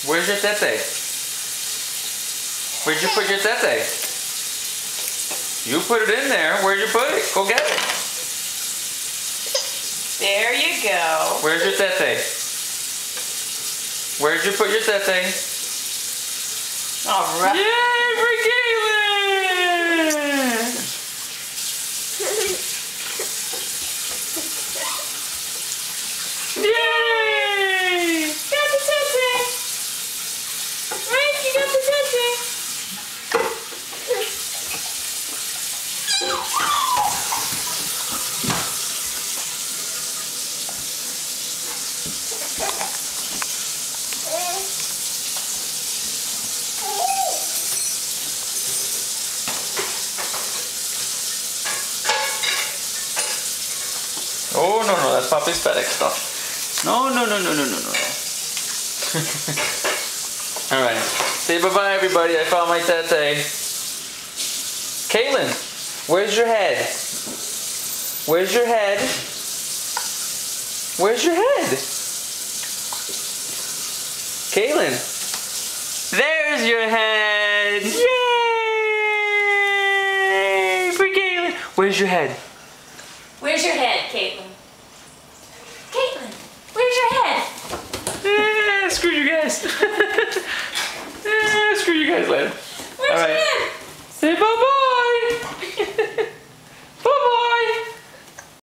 Where's your tete? Where'd you put your tete? You put it in there. Where'd you put it? Go get it. There you go. Where's your tete? Where'd you put your tete? All right. Yay for Kaylin! Yay! Got the tete. Right, you got the tete. Oh, no, no, that's Papa's FedEx stuff. No, no, no, no, no, no, no. All right. Say bye-bye, everybody. I found my tete. Kaylin, where's your head? Where's your head? Where's your head? Kaylin. There's your head. Yay! For Kaylin. Where's your head? Where's your head, Caitlin? Caitlin, where's your head? Screw you guys. Screw you guys later.